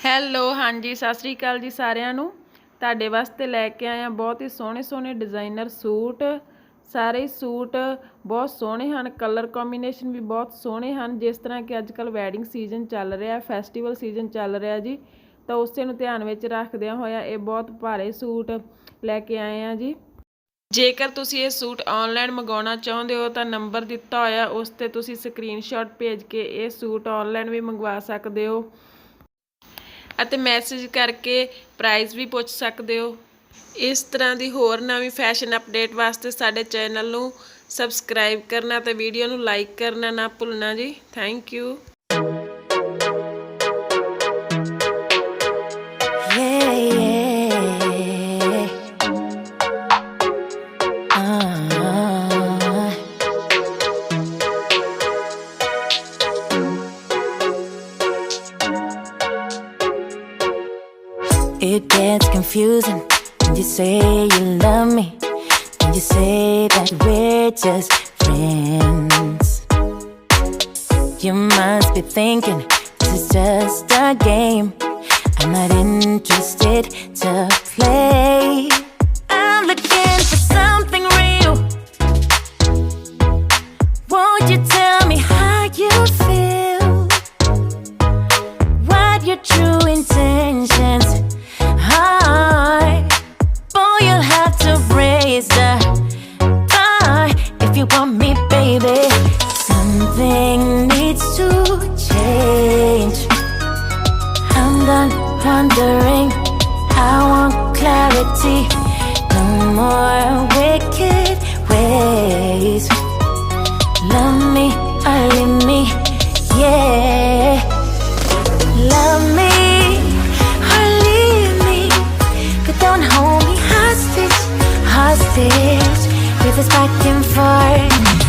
Hello ਹਾਂਜੀ ਸਤਿ ਸ਼੍ਰੀ ਅਕਾਲ ਜੀ ਸਾਰਿਆਂ ਨੂੰ। ਤੁਹਾਡੇ ਵਾਸਤੇ ਲੈ ਕੇ ਆਏ ਹਾਂ ਬਹੁਤ ਹੀ ਸੋਹਣੇ ਸੋਹਣੇ ਡਿਜ਼ਾਈਨਰ ਸੂਟ। ਸਾਰੇ ਸੂਟ ਬਹੁਤ ਸੋਹਣੇ ਹਨ, ਕਲਰ ਕੰਬੀਨੇਸ਼ਨ ਵੀ ਬਹੁਤ ਸੋਹਣੇ ਹਨ। ਜਿਸ ਤਰ੍ਹਾਂ ਕਿ ਅੱਜ ਕੱਲ੍ਹ ਵੈਡਿੰਗ ਸੀਜ਼ਨ ਚੱਲ ਰਿਹਾ, ਫੈਸਟੀਵਲ ਸੀਜ਼ਨ ਚੱਲ ਰਿਹਾ ਜੀ, ਤਾਂ ਉਸੇ ਨੂੰ ਧਿਆਨ ਵਿੱਚ ਰੱਖਦਿਆਂ ਹੋਇਆ ਇਹ ਬਹੁਤ ਭਾਰੇ ਸੂਟ ਲੈ ਕੇ ਆਏ ਹਾਂ ਜੀ। ਜੇਕਰ ਤੁਸੀਂ ਇਹ ਸੂਟ ਆਨਲਾਈਨ ਮੰਗਵਾਉਣਾ ਚਾਹੁੰਦੇ ਹੋ ਤਾਂ ਨੰਬਰ ਦਿੱਤਾ ਹੋਇਆ ਉਸ 'ਤੇ ਤੁਸੀਂ ਸਕਰੀਨਸ਼ਾਟ ਭੇਜ ਕੇ ਇਹ ਸੂਟ ਆਨਲਾਈਨ ਵੀ ਮੰਗਵਾ ਸਕਦੇ ਹੋ ਅਤੇ ਮੈਸੇਜ ਕਰਕੇ ਪ੍ਰਾਈਸ ਵੀ ਪੁੱਛ ਸਕਦੇ ਹੋ। ਇਸ ਤਰ੍ਹਾਂ ਦੀ ਹੋਰ ਨਵੀਂ ਫੈਸ਼ਨ ਅਪਡੇਟ ਵਾਸਤੇ ਸਾਡੇ ਚੈਨਲ ਨੂੰ ਸਬਸਕ੍ਰਾਈਬ ਕਰਨਾ ਤੇ ਵੀਡੀਓ ਨੂੰ ਲਾਈਕ ਕਰਨਾ ਨਾ ਭੁੱਲਣਾ ਜੀ। Thank you. It gets confusing when you say you love me, when you say that we're just friends. You must be thinking this is just a game. I'm not interested to play. I'm looking for something real. Won't you tell me how you feel? What your true intentions are? Boy, you'll have to raise the bar if you want me, baby. Something needs to change. I'm done wondering, I want clarity. No more wicked ways. Love me or leave me, yeah. Love me or leave me, but don't hold me hostage, hostage. With this back and forth